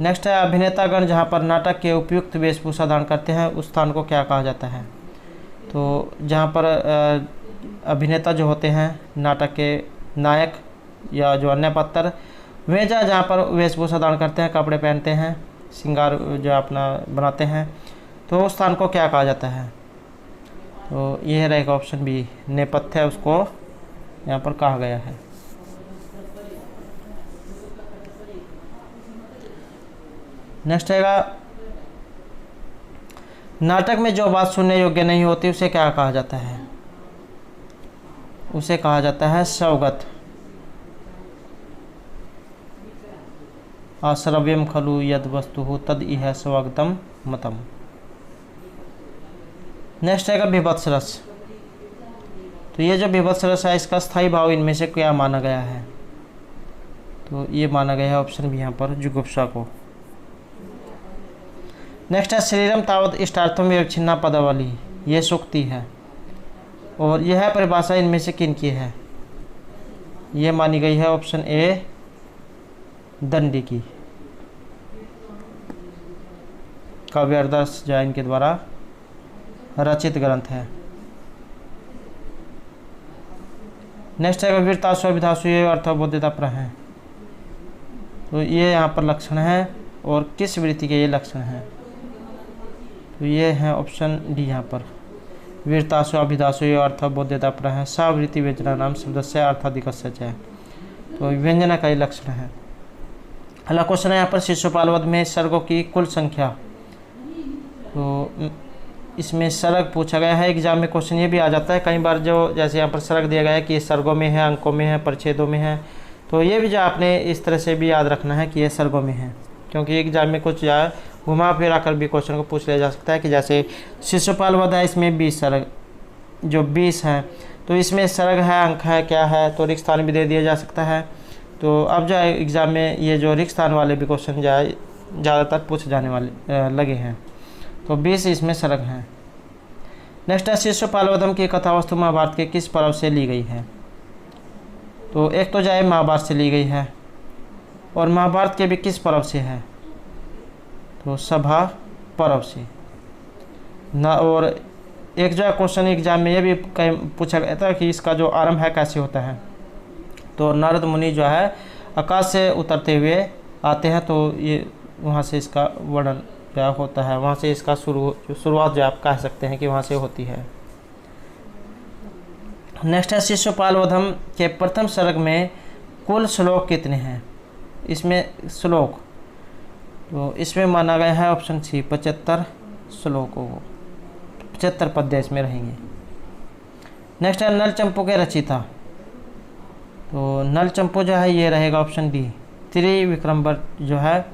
Speaker 1: नेक्स्ट है अभिनेतागण जहाँ पर नाटक के उपयुक्त वेशभूषा धारण करते हैं उस स्थान को क्या कहा जाता है। तो जहाँ पर अभिनेता जो होते हैं, नाटक के नायक या जो अन्य पात्र, वे जहाँ पर वेशभूषा धारण करते हैं, कपड़े पहनते हैं, श्रृंगार जो अपना बनाते हैं, तो उस स्थान को क्या कहा जाता है। तो यह रहेगा ऑप्शन बी, नेपथ्य उसको यहाँ पर कहा गया है। नेक्स्ट आएगा नाटक में जो बात सुनने योग्य नहीं होती उसे क्या कहा जाता है। उसे कहा जाता है सौगत। अश्रव्यम खलु यद वस्तु तद इह स्वागतम मतम। नेक्स्ट आएगा विभत्स रस, तो ये जो विभत्स रस है इसका स्थायी भाव इनमें से क्या माना गया है। तो ये माना गया है ऑप्शन भी यहाँ पर जुगुप्सा को। नेक्स्ट है शरीरम तावत इष्टार्थम विवक्षिन्ना पदावली, ये सूक्ति है और यह परिभाषा इनमें से किन की है। ये मानी गई है ऑप्शन ए, दंडी की। काव्यार्दास जैन के द्वारा रचित ग्रंथ है। नेक्स्ट है वीरतासु अभिधासु ये अर्थबोध्यता पर है, तो ये यहाँ पर लक्षण है और किस वृत्ति के ये लक्षण हैं। तो ये है ऑप्शन डी यहाँ पर, वीरतासु अभिधासु ये अर्थबोध्यता पर है, सावृत्ति व्यंजना नाम शब्दस्य अर्थाधिकस्य च, तो व्यंजना का ये लक्षण है। अगला क्वेश्चन है यहाँ पर शिशुपाल वध में सर्गों की कुल संख्या, तो इसमें सर्ग पूछा गया है। एग्जाम में क्वेश्चन ये भी आ जाता है कई बार, जो जैसे यहाँ पर सर्ग दिया गया है कि ये सर्गों में है, अंकों में है, परिच्छेदों में है, तो ये भी जो आपने इस तरह से भी याद रखना है कि ये सर्गों में है। क्योंकि एग्जाम में कुछ घुमा फिरा कर भी क्वेश्चन को पूछ लिया जा सकता है कि जैसे शिशुपाल वध है, इसमें 20 सर्ग जो 20 है, तो इसमें सर्ग है, अंक है, क्या है, तो रिक्त स्थान भी दे दिया जा सकता है। तो अब जो है एग्ज़ाम में ये जो रिक्त स्थान वाले भी क्वेश्चन जो है ज़्यादातर पूछे जाने वाले लगे हैं। तो 20 इसमें सर्ग हैं। नेक्स्ट है शिशुपाल वधम की कथा वस्तु महाभारत के किस पर्व से ली गई है? तो एक तो जाए महाभारत से ली गई है, और महाभारत के भी किस पर्व से है? तो सभा पर्व से ना। और एक जो है क्वेश्चन एग्जाम में ये भी पूछा गया था कि इसका जो आरंभ है कैसे होता है? तो नारद मुनि जो है आकाश से उतरते हुए आते हैं, तो ये वहाँ से इसका वर्णन क्या होता है, वहाँ से इसका शुरुआत जो आप कह सकते हैं कि वहाँ से होती है। नेक्स्ट है शिशुपाल वधम के प्रथम सर्ग में कुल श्लोक कितने हैं? इसमें श्लोक तो इसमें माना गया है ऑप्शन सी 75 श्लोकों को, 75 पद्य इसमें रहेंगे। नेक्स्ट है नल चंपू के रचयिता, तो नल चंपू जो है ये रहेगा ऑप्शन डी, त्रिविक्रम जो है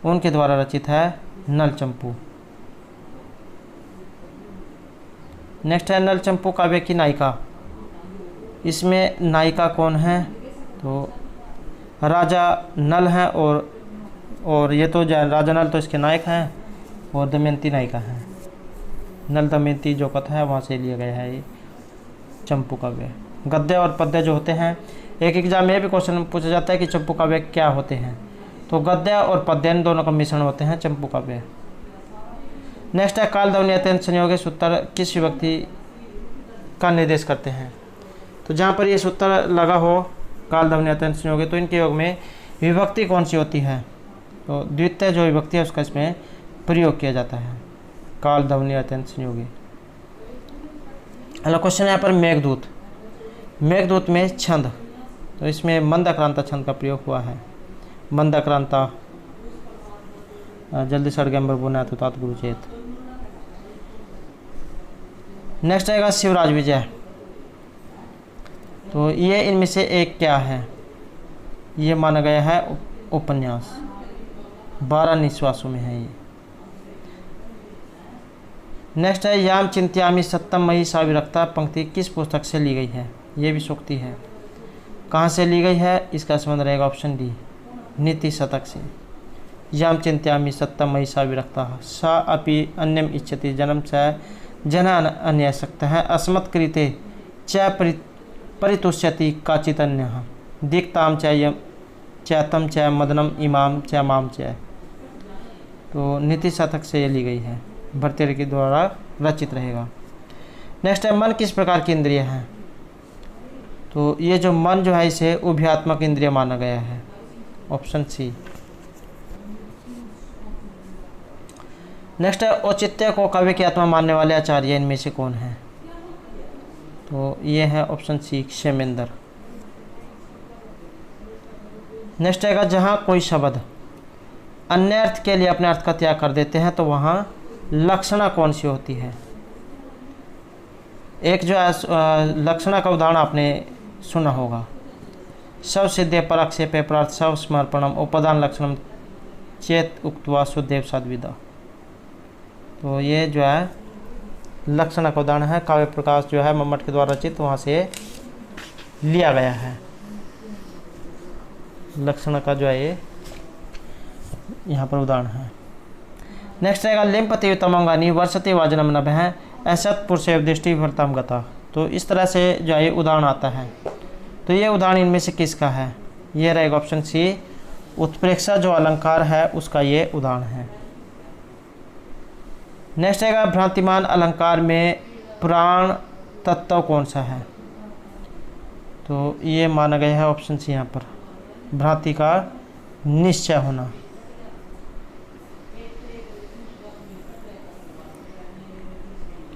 Speaker 1: उनके द्वारा रचित है नल चंपू। नेक्स्ट है नल चंपू काव्य की नायिका, इसमें नायिका कौन है? तो राजा नल है, और ये तो राजा नल तो इसके नायक हैं, और दमयंती नायिका है। नल दमयंती जो कथा है वहाँ से लिया गया है ये चंपू काव्य। गद्य और पद्य जो होते हैं, एक एग्जाम में भी क्वेश्चन पूछा जाता है कि चंपू काव्य क्या होते हैं, तो गद्य और पद्य इन दोनों का मिश्रण होते हैं चंपू काव्य। नेक्स्ट है काल ध्वनि अत्यंत संयोगी सूत्र किस विभक्ति का निर्देश करते हैं? तो जहाँ पर ये सूत्र लगा हो काल ध्वनि अत्यंत संयोगी, तो इनके योग में विभक्ति कौन सी होती है? तो द्वितीय जो विभक्ति है उसका इसमें प्रयोग किया जाता है, काल ध्वनि अत्यंत संयोगी। अगला क्वेश्चन है यहाँ पर मेघदूत। मेघदूत में छंद, तो इसमें मंदाक्रांता छंद का प्रयोग हुआ है। मंदाक्रांता जल्दी सड़गंबर बुना तो तात गुरुचेत। नेक्स्ट आएगा शिवराज विजय, तो ये इनमें से एक क्या है? ये माना गया है उपन्यास, 12 निश्वासों में है ये। नेक्स्ट है याम चिंत्यामि सत्यम मयि सा विरक्ता पंक्ति किस पुस्तक से ली गई है? ये भी सूक्ति है। कहाँ से ली गई है? इसका संबंध रहेगा ऑप्शन डी, नीति शतक से। याम चिंत्यामि सत्यम मयि सा विरक्ता सा अपि अन्यम इच्छति जन्म च जन अन्यासक्तः अस्मत् कृते च परितुष्यति काचितन्यः दिक्ताम च तम च मदनम इमाम च माम च। तो नीति शतक से ये ली गई है, भर्तृहरि के द्वारा रचित रहेगा। नेक्स्ट है मन किस प्रकार की इंद्रिय है? तो ये जो मन जो है इसे उभयात्मक इंद्रिय माना गया है, ऑप्शन सी। नेक्स्ट है औचित्य को काव्य की आत्मा मानने वाले आचार्य इनमें से कौन है? तो ये है ऑप्शन सी क्षेमेंद्र। नेक्स्ट आएगा जहाँ कोई शब्द अन्य अर्थ के लिए अपने अर्थ का त्याग कर देते हैं तो वहाँ लक्षणा कौन सी होती है? एक जो है लक्षणा का उदाहरण आपने सुना होगा, सब सिद्धे पराक्षेपे प्रार्थ सब समर्पणम उपदान लक्षणम चेत उक्तवा सुदेव सद्विदा। तो ये जो है लक्षणा का उदाहरण है, काव्य प्रकाश जो है मम्मट के द्वारा रचित, वहाँ से लिया गया है। लक्षणा का जो है ये यहाँ पर उदाहरण है। नेक्स्ट आएगा लिम्पति तमंगानी वर्षति वाजनम नभ है असत पुरुषेव दृष्टि भरतम गता। तो इस तरह से जो है उदाहरण आता है, तो ये उदाहरण इनमें से किसका है? ये रहेगा ऑप्शन सी, उत्प्रेक्षा जो अलंकार है उसका ये उदाहरण है। नेक्स्ट आएगा भ्रांतिमान अलंकार में प्राण तत्व कौन सा है? तो ये माना गया है ऑप्शन सी, यहाँ पर भ्रांति का निश्चय होना।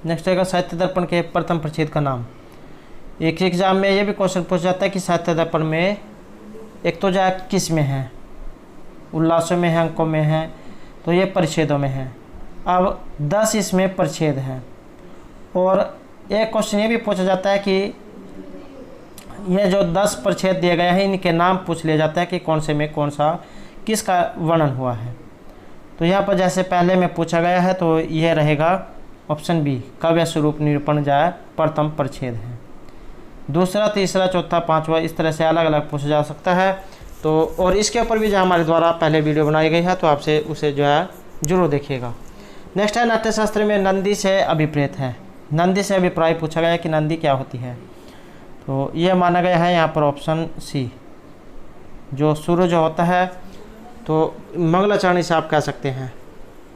Speaker 1: नेक्स्ट आएगा साहित्य दर्पण के प्रथम प्रच्छेद का नाम। एक एग्जाम में ये भी क्वेश्चन पूछा जाता है कि साहित्य दर्पण में एक तो जो किस में है, उल्लासों में है, अंकों में है, तो ये परिच्छेदों में है। अब 10 इसमें परिच्छेद हैं, और एक क्वेश्चन ये भी पूछा जाता है कि ये जो 10 परिच्छेद दिए गए हैं इनके नाम पूछ लिया जाता है कि कौन से में कौन सा किसका वर्णन हुआ है। तो यहाँ पर जैसे पहले में पूछा गया है तो यह रहेगा ऑप्शन बी, काव्य स्वरूप निरूपण जाए प्रथम परिच्छेद है। दूसरा, तीसरा, चौथा, पांचवा, इस तरह से अलग अलग पूछा जा सकता है। तो और इसके ऊपर भी जो हमारे द्वारा पहले वीडियो बनाई गई है, तो आपसे उसे जो है जरूर देखिएगा। नेक्स्ट है, नाट्यशास्त्र में नंदी से अभिप्रेत है। नंदी से अभिप्राय पूछा गया है कि नंदी क्या होती है। तो ये माना गया है यहाँ पर ऑप्शन सी, जो शुरू जो होता है तो मंगलाचरणी से आप कह सकते हैं।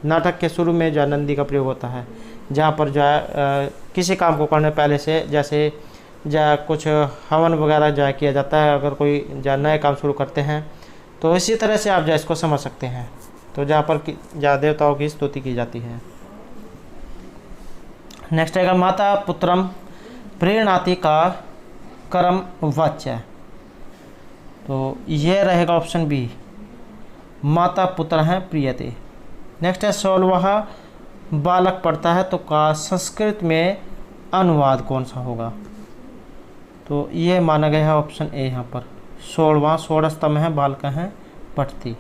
Speaker 1: नाटक के शुरू में जो नंदी का प्रयोग होता है, जहाँ पर जो है किसी काम को करने पहले से, जैसे या कुछ हवन वगैरह जो किया जाता है, अगर कोई जो नए काम शुरू करते हैं, तो इसी तरह से आप जो इसको समझ सकते हैं। तो जहाँ पर जहाँ देवताओं की स्तुति की जाती है। नेक्स्ट आएगा, माता पुत्रम प्रेरणाति का कर्म वाच्य। तो ये रहेगा ऑप्शन बी, माता पुत्र हैं प्रियते। नेक्स्ट है, 16वां बालक पढ़ता है तो का संस्कृत में अनुवाद कौन सा होगा। तो ये माना गया है ऑप्शन ए यहाँ पर 16वां, 16 स्तंभ है, बालक हैं पठती,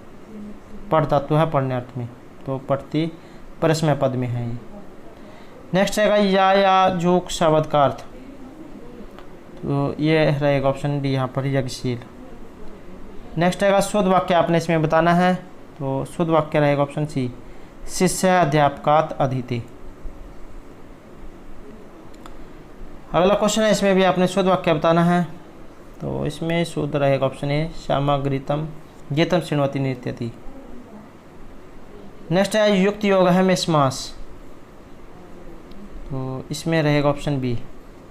Speaker 1: पढ़ धातु है पढ़ने अर्थ में, तो पठती परस्मय पद में है ये। नेक्स्ट रहेगा, या जोक शब्द का अर्थ। तो ये रहेगा ऑप्शन डी यहाँ पर यज्ञशील। नेक्स्ट रहेगा, शुद्ध वाक्य आपने इसमें बताना है। तो शुद्ध वाक्य रहेगा ऑप्शन सी, शिष्य अध्यापकात अधीते। अगला क्वेश्चन है, इसमें भी आपने शुद्ध वाक्य बताना है। तो इसमें शुद्ध रहेगा ऑप्शन ए, श्यामाग्रितम गीतम श्रृण्वति नृत्यति। नेक्स्ट है, युक्त योग है में समास। तो इसमें रहेगा ऑप्शन बी,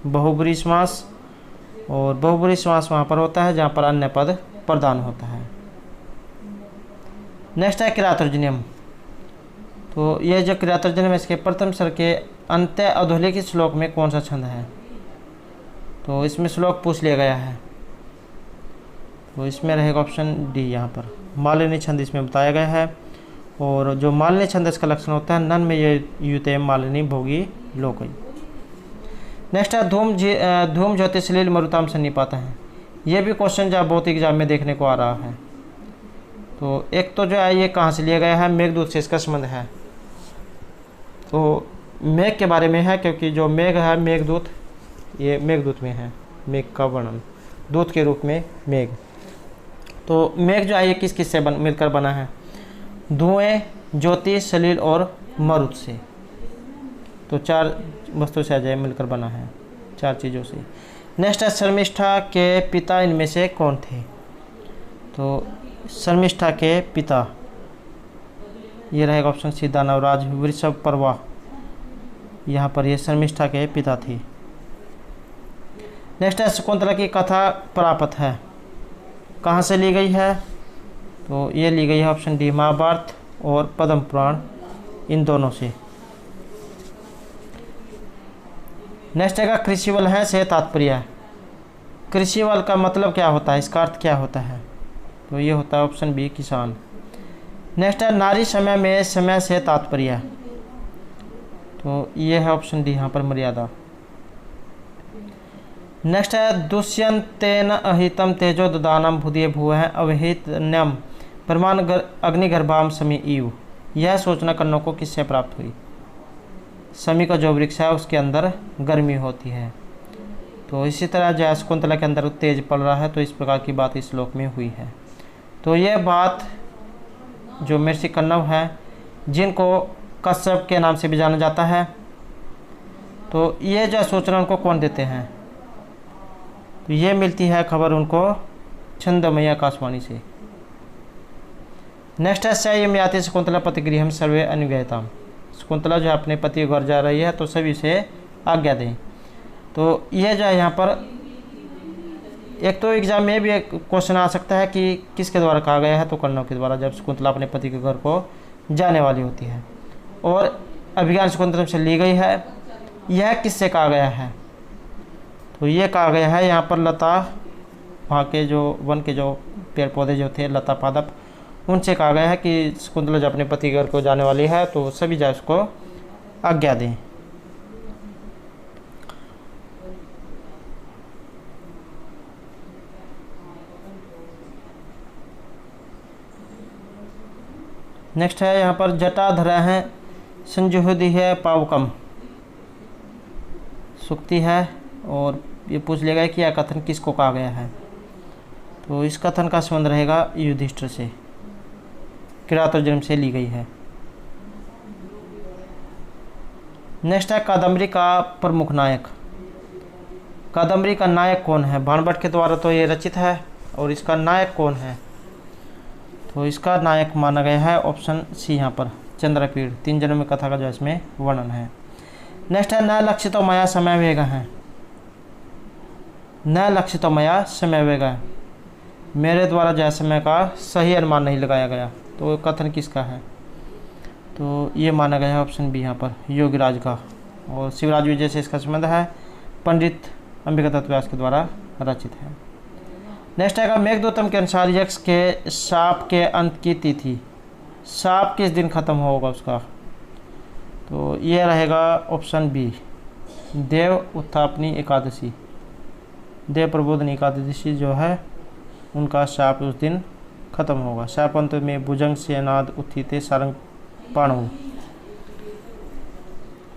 Speaker 1: बहुब्री समास। और बहुब्री समास वहाँ पर होता है जहाँ पर अन्य पद प्रदान होता है। नेक्स्ट है, किरातर्जनियम। तो ये जो किरातर्जनियम है, इसके प्रथम स्वर के अंत्य अधोलिखित श्लोक में कौन सा छंद है। तो इसमें श्लोक पूछ लिया गया है। तो इसमें रहेगा ऑप्शन डी, यहाँ पर मालिनी छंद इसमें बताया गया है। और जो मालिनी छंद इसका लक्षण होता है, नन में ये युते मालिनी भोगी लोकई। नेक्स्ट है, धूम ज्योतिषलील मरुताम सन्निपात है। ये भी क्वेश्चन जो बहुत एग्जाम में देखने को आ रहा है। तो एक तो जो है ये कहाँ से लिया गया है, मेघदूत से इसका संबंध है। तो मेघ के बारे में है, क्योंकि जो मेघ है मेघदूत, ये मेघदूत में है, मेघ का वर्णन दूत के रूप में मेघ। तो मेघ जो है ये किस किस से मिलकर बना है, धुएं, ज्योति, सलील और मरुत से। तो 4 वस्तु से अजय मिलकर बना है, 4 चीज़ों से। नेक्स्ट है, शर्मिष्ठा के पिता इनमें से कौन थे। तो शर्मिष्ठा के पिता ये रहेगा ऑप्शन सी, दानवराज वृषभ पर्वा, यहाँ पर ये शर्मिष्ठा के पिता थे। नेक्स्ट है, शकुंतला की कथा प्राप्त है, कहाँ से ली गई है। तो ये ली गई है ऑप्शन डी, महाभारत और पद्म पुराण, इन दोनों से। नेक्स्ट है, कृषिवल है से तात्पर्य। कृषिवल का मतलब क्या होता है, इसका अर्थ क्या होता है। तो ये होता है ऑप्शन बी, किसान। नेक्स्ट है, नारी समय में समय से तात्पर्य। तो ये है ऑप्शन डी, यहाँ पर मर्यादा। नेक्स्ट है, दुष्यंतेन अहितम तेजो ददानम भूदिये भूव अवहितन्यम परमान अग्निगर्भाम समी इव। यह सूचना कन्नों को किससे प्राप्त हुई। समी का जो वृक्ष है उसके अंदर गर्मी होती है। तो इसी तरह जो शकुंतला के अंदर तेज पड़ रहा है, तो इस प्रकार की बात इस श्लोक में हुई है। तो यह बात जो महर्षि कण्व है, जिनको कश्यप के नाम से भी जाना जाता है, तो ये जो सूचना उनको कौन देते हैं। तो ये मिलती है खबर उनको छंदमय आकाशवाणी से। नेक्स्ट है, सयम याति शकुंतला पतिगृहम सर्वे अनुज्ञाताम। शकुंतला जो अपने पति घर जा रही है, तो सभी से आज्ञा दें। तो ये जो है यहाँ पर एक तो एग्जाम में भी एक क्वेश्चन आ सकता है कि किसके द्वारा कहा गया है। तो कण्व के द्वारा, जब शकुंतला अपने पति के घर को जाने वाली होती है। और अभिज्ञान शकुंतलम से ली गई है, यह किससे कहा गया है। तो ये कहा गया है यहाँ पर लता, वहाँ के जो वन के जो पेड़ पौधे जो थे लता पादप, उनसे कहा गया है कि शकुंतला जब अपने पति घर को जाने वाली है, तो सभी जो उसको आज्ञा दें। नेक्स्ट है यहाँ पर जटाधरा है, संजुहदी है, पावकम सुक्ति है। और ये पूछ लेगा कि यह कथन किसको कहा गया है, तो इस कथन का संबंध रहेगा युधिष्ठिर से, किरातोर्जुन से ली गई है। नेक्स्ट है कादम्बरी का प्रमुख नायक। कादम्बरी का नायक कौन है? बाणभट्ट के द्वारा तो ये रचित है, और इसका नायक कौन है? तो इसका नायक माना गया है ऑप्शन सी यहाँ पर चंद्रपीड़। 3 जनों में कथा का जो इसमें वर्णन है। नेक्स्ट है न लक्षितो मया समय वेग है। न लक्षितो मया समय वेग है, मेरे द्वारा जो समय का सही अनुमान नहीं लगाया गया, तो कथन किसका है? तो ये माना गया है ऑप्शन बी यहाँ पर योगीराज का। और शिवराज विजय से इसका संबंध है, पंडित अंबिका दत्त व्यास के द्वारा रचित है। नेक्स्ट आएगा मेघदूतम के अनुसार यक्ष के शाप के अंत की तिथि, शाप किस दिन खत्म होगा उसका? तो ये रहेगा ऑप्शन बी देव उत्थापनी एकादशी। देव प्रबोधनी एकादशी जो है उनका शाप उस दिन खत्म होगा। शापंत में भुजंग सेनाद उत्थिते सारंग पाणु,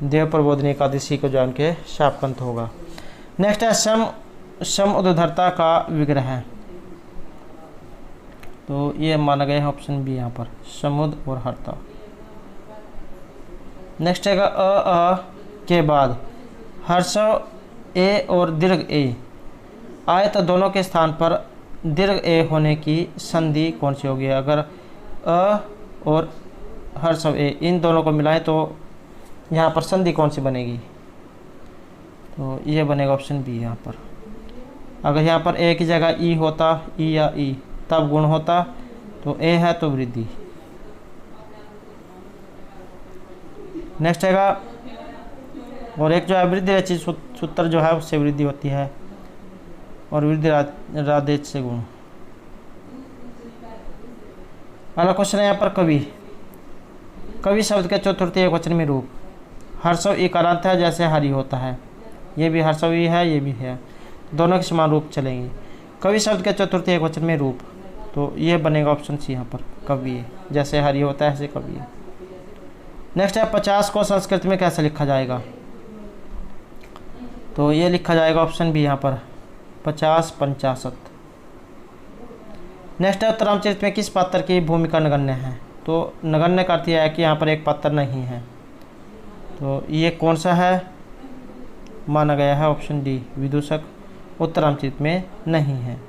Speaker 1: देव प्रबोधनी एकादशी को जान के शापकंत होगा। नेक्स्ट है सम उद्धरता का विग्रह है, तो ये माना गया है ऑप्शन बी यहाँ पर समुद और हर्ता। नेक्स्ट है अ के बाद हर्षव ए और दीर्घ ए आए तो दोनों के स्थान पर दीर्घ ए होने की संधि कौन सी होगी? अगर अ और हर्षव ए इन दोनों को मिलाएं तो यहाँ पर संधि कौन सी बनेगी? तो ये बनेगा ऑप्शन बी यहाँ पर। अगर यहाँ पर ए की जगह ई होता, ई या ई, तब गुण होता, तो ए है तो वृद्धि। नेक्स्ट हैगा और एक जो है वृद्धि रचित सूत्र जो है उससे वृद्धि होती है, और वृद्धि राधेच से गुण। अगला क्वेश्चन है यहाँ पर कवि। कवि शब्द के चतुर्थी एकवचन में रूप। हर्षव इकारांत है जैसे हरि होता है, ये भी हर्षवी है, ये भी है, दोनों के समान रूप चलेंगे। कवि शब्द के चतुर्थी एकवचन में रूप, तो ये बनेगा ऑप्शन सी यहाँ पर कवि, जैसे हरि होता है ऐसे कवि। नेक्स्ट है 50 को संस्कृत में कैसे लिखा जाएगा? तो ये लिखा जाएगा ऑप्शन बी यहाँ पर 50 50। नेक्स्ट है उत्तरामचरित में किस पात्र की भूमिका नगण्य है? तो नगण्य का अर्थ यह है कि यहाँ पर एक पात्र नहीं है, तो ये कौन सा है? माना गया है ऑप्शन डी विदूषक, उत्तरामचरित में नहीं है।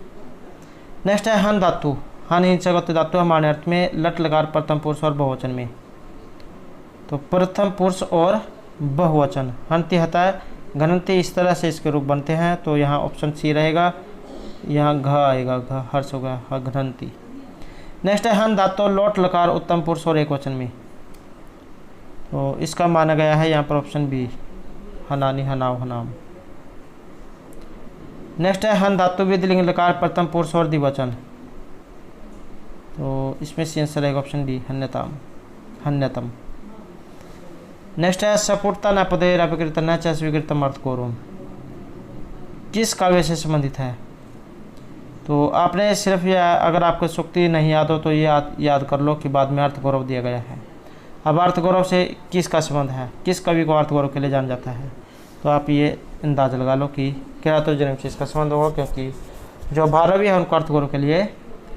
Speaker 1: नेक्स्ट है हन धातु। हन हिंसक धातु हमारे अर्थ में लट लकार प्रथम पुरुष और बहुवचन में, तो प्रथम पुरुष और बहुवचन। हंति हता है घनंती, इस तरह से इसके रूप बनते हैं, तो यहाँ ऑप्शन सी रहेगा, यहाँ घ आएगा, घ हर्ष होगा, घनंती। नेक्स्ट है हन धातु लोट लकार उत्तम पुरुष और एक वचन में, तो इसका माना गया है यहाँ पर ऑप्शन बी हनानी हनाव हनाम। नेक्स्ट है हन धातु विधिलिंग लकार प्रथम पुरुष और द्विवचन, तो इसमें सी आंसर रहेगा ऑप्शन डी हन्यताम हन्यतम। नेक्स्ट है सपुटता न पदे अभिकृत न च स्वीकृतम अर्थ कोरुम, किस काव्य से संबंधित है? तो आपने सिर्फ यह, अगर आपको सूक्ति नहीं याद हो तो ये याद कर लो कि बाद में अर्थ गौरव दिया गया है। अब अर्थ गौरव से किसका संबंध है, किस कवि को अर्थ गौरव के लिए जाना जाता है? तो आप ये अंदाज लगा लो कि किरातोर्जुन से इसका संबंध होगा, क्योंकि जो भारवी है उनको अर्थ गौरव के लिए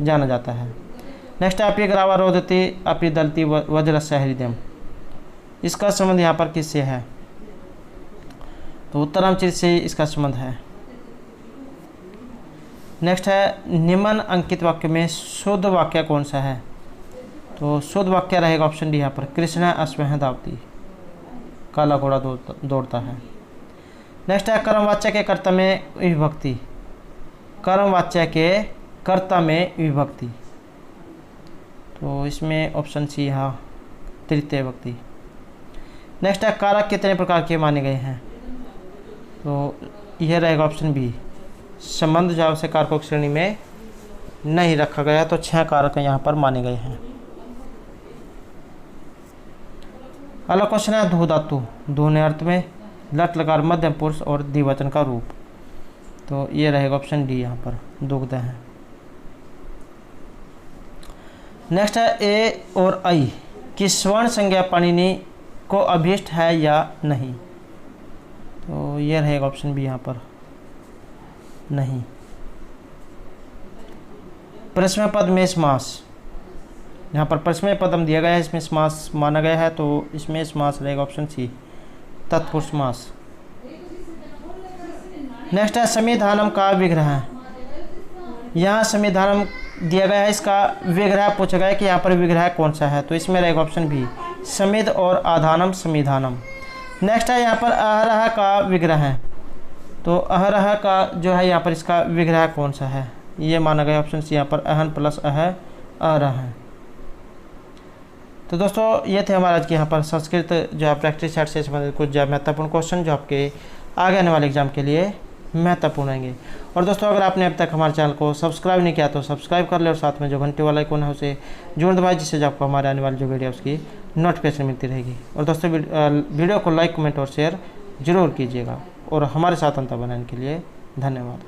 Speaker 1: जाना जाता है। नेक्स्ट अपी ग्रावा रोदती अपी दलती वज्रस्य हृदयम, इसका संबंध यहाँ पर किससे है? तो उत्तरामचरित से इसका संबंध है। नेक्स्ट है निम्न अंकित वाक्य में शुद्ध वाक्य कौन सा है? तो शुद्ध वाक्य रहेगा ऑप्शन डी यहाँ पर कृष्ण अश्वः धावती, काला घोड़ा दौड़ता है। नेक्स्ट है कर्मवाच्य के कर्ता में विभक्ति। कर्मवाच्य के कर्ता में विभक्ति, तो इसमें ऑप्शन सी यहाँ तृतीय विभक्ति। नेक्स्ट है कारक कितने प्रकार के माने गए हैं? तो यह रहेगा ऑप्शन बी संबंध जो से कारकों की श्रेणी में नहीं रखा गया, तो 6 कारक यहाँ पर माने गए हैं। अगला क्वेश्चन है धू धातु। धू ने अर्थ में लट लकार मध्यम पुरुष और द्विवचन का रूप, तो ये रहेगा ऑप्शन डी यहाँ पर दुग्ध है। नेक्स्ट है ए और आई की स्वर्ण संज्ञा पाणिनि को अभीष्ट है या नहीं। तो ये रहेगा ऑप्शन बी यहाँ पर नहीं। प्रश्न पद में समास, यहाँ पर प्रश्न पदम दिया गया है, इसमें समास माना गया है, तो इसमें समास रहेगा ऑप्शन सी तत्पुरुष समास। नेक्स्ट है संविधानम का विग्रह। यहाँ संविधानम दिया गया है, इसका विग्रह पूछा गया है कि यहाँ पर विग्रह कौन सा है, तो इसमें रहेगा ऑप्शन बी समिध और आधानम संविधानम। नेक्स्ट है यहाँ पर अहरह का विग्रह है, तो अहरह का जो है यहाँ पर इसका विग्रह कौन सा है, ये माना गया ऑप्शन सी यहाँ पर अहन प्लस अहरह है। तो दोस्तों ये थे हमारा आज के यहाँ पर संस्कृत जो है प्रैक्टिस सेट से संबंधित कुछ जो महत्वपूर्ण क्वेश्चन जो आपके आगे आने वाले एग्जाम के लिए महत्वपूर्ण रहेंगे। और दोस्तों अगर आपने अब तक हमारे चैनल को सब्सक्राइब नहीं किया तो सब्सक्राइब कर ले और साथ में जो घंटे वाला आइकन है उसे जरूर दबाएं, जिससे जो आपको हमारे आने वाली जो वीडियो उसकी नोटिफिकेशन मिलती रहेगी। और दोस्तों वीडियो को लाइक कमेंट और शेयर जरूर कीजिएगा और हमारे साथ अंतर बनाने के लिए धन्यवाद।